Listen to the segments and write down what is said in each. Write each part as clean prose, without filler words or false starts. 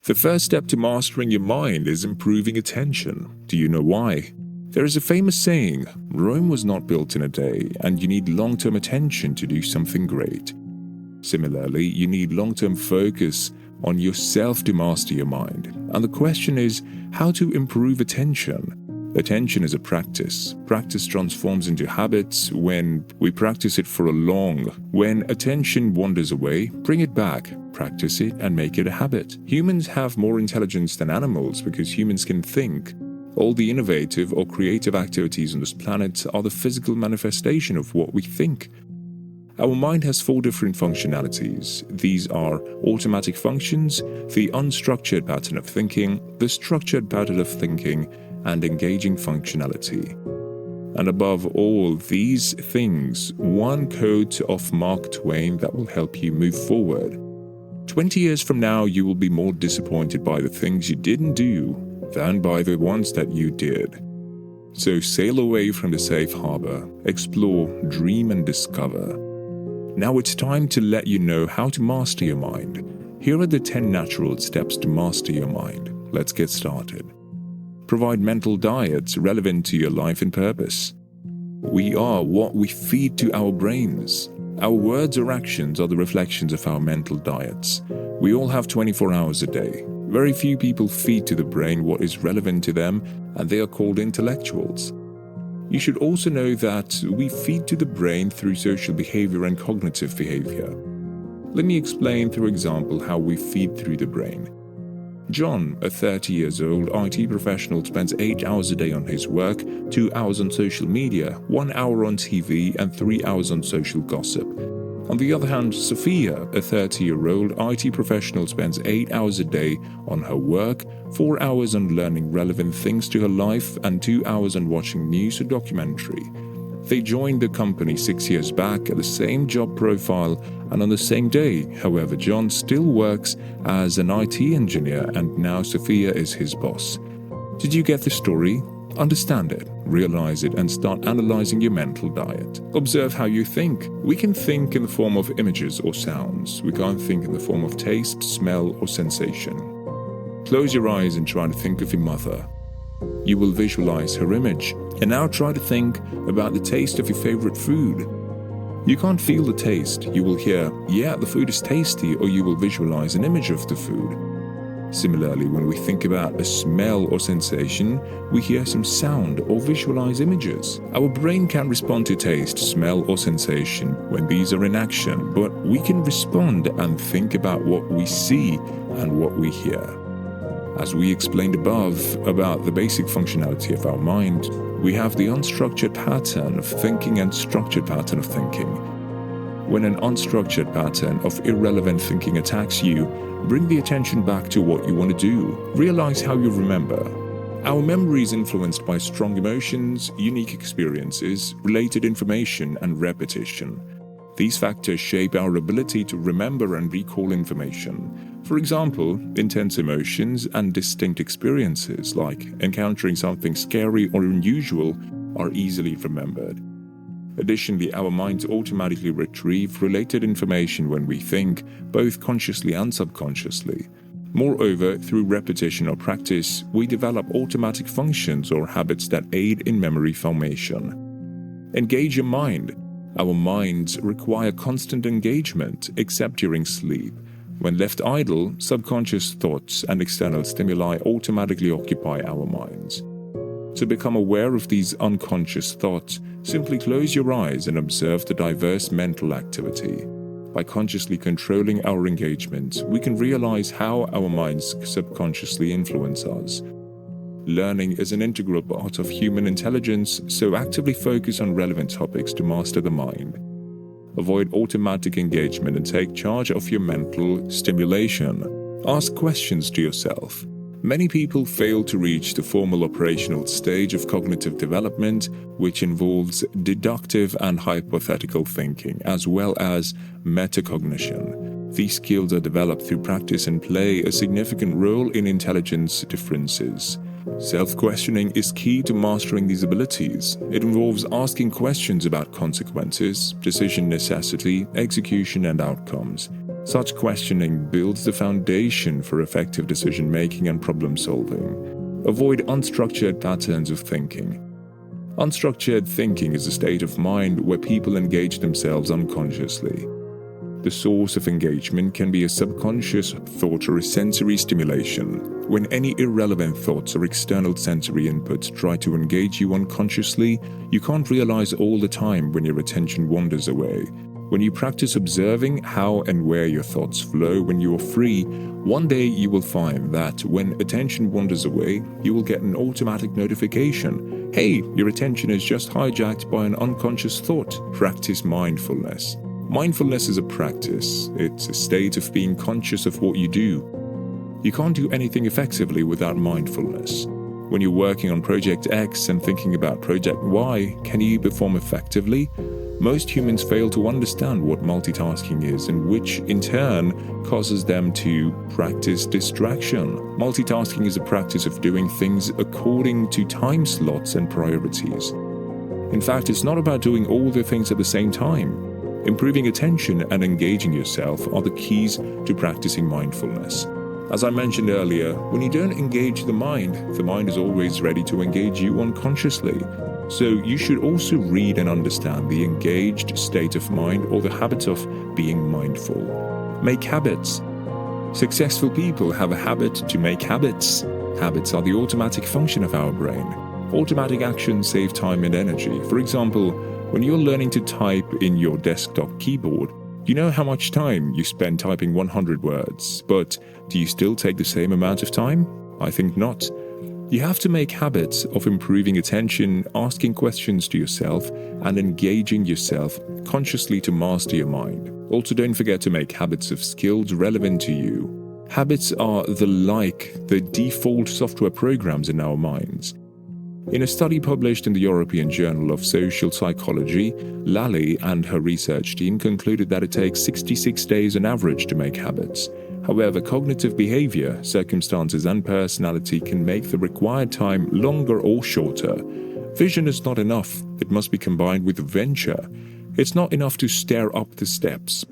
The first step to mastering your mind is improving attention. Do you know why? There is a famous saying, Rome was not built in a day, and you need long-term attention to do something great. Similarly, you need long-term focus on yourself to master your mind. And the question is, how to improve attention? Attention is a practice. Practice transforms into habits when we practice it for a long. When attention wanders away, bring it back, practice it, and make it a habit. Humans have more intelligence than animals because humans can think. All the innovative or creative activities on this planet are the physical manifestation of what we think. Our mind has 4 different functionalities. These are automatic functions, the unstructured pattern of thinking, the structured pattern of thinking, and engaging functionality. And above all these things, one quote of Mark Twain that will help you move forward. 20 years from now, you will be more disappointed by the things you didn't do than by the ones that you did. So sail away from the safe harbor, explore, dream, and discover. Now it's time to let you know how to master your mind. Here are the 10 natural steps to master your mind. Let's get started. Provide mental diets relevant to your life and purpose. We are what we feed to our brains. Our words or actions are the reflections of our mental diets. We all have 24 hours a day. Very few people feed to the brain what is relevant to them, and they are called intellectuals. You should also know that we feed to the brain through social behavior and cognitive behavior. Let me explain through example how we feed through the brain. John, a 30-year-old IT professional, spends 8 hours a day on his work, 2 hours on social media, 1 hour on TV, and 3 hours on social gossip. On the other hand, Sophia, a 30-year-old IT professional, spends 8 hours a day on her work, 4 hours on learning relevant things to her life, and 2 hours on watching news or documentary. They joined the company 6 years back at the same job profile and on the same day. However, John still works as an IT engineer and now Sophia is his boss. Did you get the story? Understand it, realize it, and start analyzing your mental diet. Observe how you think. We can think in the form of images or sounds. We can't think in the form of taste, smell, or sensation. Close your eyes and try to think of your mother. You will visualize her image. And now try to think about the taste of your favorite food. You can't feel the taste. You will hear, yeah, the food is tasty, or you will visualize an image of the food. Similarly, when we think about a smell or sensation, we hear some sound or visualize images. Our brain can respond to taste, smell, or sensation when these are in action, but we can respond and think about what we see and what we hear. As we explained above about the basic functionality of our mind, we have the unstructured pattern of thinking and structured pattern of thinking. When an unstructured pattern of irrelevant thinking attacks you, bring the attention back to what you want to do. Realize how you remember. Our memory is influenced by strong emotions, unique experiences, related information, and repetition. These factors shape our ability to remember and recall information. For example, intense emotions and distinct experiences, like encountering something scary or unusual, are easily remembered. Additionally, our minds automatically retrieve related information when we think, both consciously and subconsciously. Moreover, through repetition or practice, we develop automatic functions or habits that aid in memory formation. Engage your mind. Our minds require constant engagement, except during sleep. When left idle, subconscious thoughts and external stimuli automatically occupy our minds. To become aware of these unconscious thoughts, simply close your eyes and observe the diverse mental activity. By consciously controlling our engagement, we can realize how our minds subconsciously influence us. Learning is an integral part of human intelligence, so actively focus on relevant topics to master the mind. Avoid automatic engagement and take charge of your mental stimulation. Ask questions to yourself. Many people fail to reach the formal operational stage of cognitive development, which involves deductive and hypothetical thinking, as well as metacognition. These skills are developed through practice and play a significant role in intelligence differences. Self-questioning is key to mastering these abilities. It involves asking questions about consequences, decision necessity, execution, and outcomes. Such questioning builds the foundation for effective decision-making and problem-solving. Avoid unstructured patterns of thinking. Unstructured thinking is a state of mind where people engage themselves unconsciously. The source of engagement can be a subconscious thought or a sensory stimulation. When any irrelevant thoughts or external sensory inputs try to engage you unconsciously, you can't realize all the time when your attention wanders away. When you practice observing how and where your thoughts flow when you are free, one day you will find that when attention wanders away, you will get an automatic notification. Hey, your attention is just hijacked by an unconscious thought. Practice mindfulness. Mindfulness is a practice. It's a state of being conscious of what you do. You can't do anything effectively without mindfulness. When you're working on Project X and thinking about Project Y, can you perform effectively? Most humans fail to understand what multitasking is, and which in turn causes them to practice distraction. Multitasking is a practice of doing things according to time slots and priorities. In fact, it's not about doing all the things at the same time. Improving attention and engaging yourself are the keys to practicing mindfulness. As I mentioned earlier, when you don't engage the mind is always ready to engage you unconsciously. So you should also read and understand the engaged state of mind or the habit of being mindful. Make habits. Successful people have a habit to make habits. Habits are the automatic function of our brain. Automatic actions save time and energy. For example, when you're learning to type in your desktop keyboard, you know how much time you spend typing 100 words, but do you still take the same amount of time? I think not. You have to make habits of improving attention, asking questions to yourself, and engaging yourself consciously to master your mind. Also, don't forget to make habits of skills relevant to you. Habits are the default software programs in our minds. In a study published in the European Journal of Social Psychology, Lally and her research team concluded that it takes 66 days on average to make habits. However, cognitive behavior, circumstances, and personality can make the required time longer or shorter. Vision is not enough. It must be combined with venture. It's not enough to stare up the steps.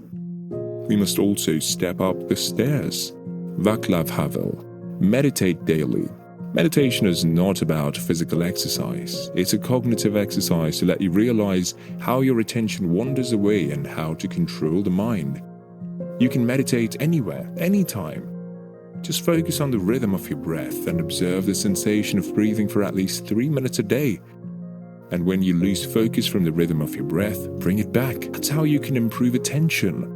We must also step up the stairs. Václav Havel. Meditate daily. Meditation is not about physical exercise. It's a cognitive exercise to let you realize how your attention wanders away and how to control the mind. You can meditate anywhere, anytime. Just focus on the rhythm of your breath and observe the sensation of breathing for at least 3 minutes a day. And when you lose focus from the rhythm of your breath, bring it back. That's how you can improve attention.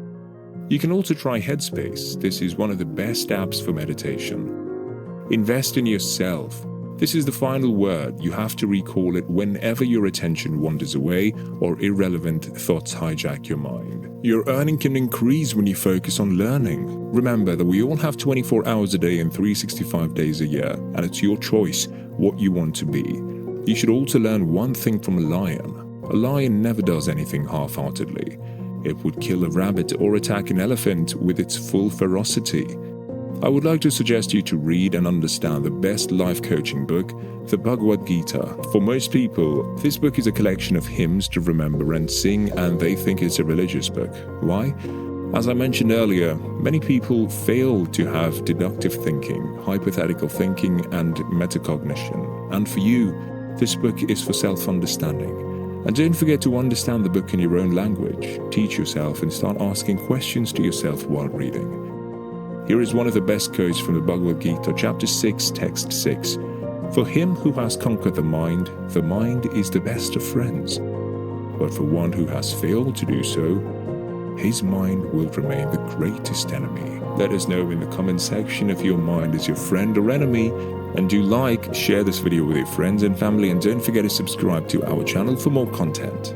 You can also try Headspace. This is one of the best apps for meditation. Invest in yourself. This is the final word. You have to recall it whenever your attention wanders away or irrelevant thoughts hijack your mind. Your earning can increase when you focus on learning. Remember that we all have 24 hours a day and 365 days a year, and it's your choice what you want to be. You should also learn one thing from a lion. A lion never does anything half-heartedly. It would kill a rabbit or attack an elephant with its full ferocity. I would like to suggest you to read and understand the best life coaching book, the Bhagavad Gita. For most people, this book is a collection of hymns to remember and sing, and they think it's a religious book. Why? As I mentioned earlier, many people fail to have deductive thinking, hypothetical thinking, and metacognition. And for you, this book is for self-understanding. And don't forget to understand the book in your own language. Teach yourself and start asking questions to yourself while reading. Here is one of the best quotes from the Bhagavad Gita, chapter 6, text 6. For him who has conquered the mind is the best of friends. But for one who has failed to do so, his mind will remain the greatest enemy. Let us know in the comment section if your mind is your friend or enemy. And do like, share this video with your friends and family, and don't forget to subscribe to our channel for more content.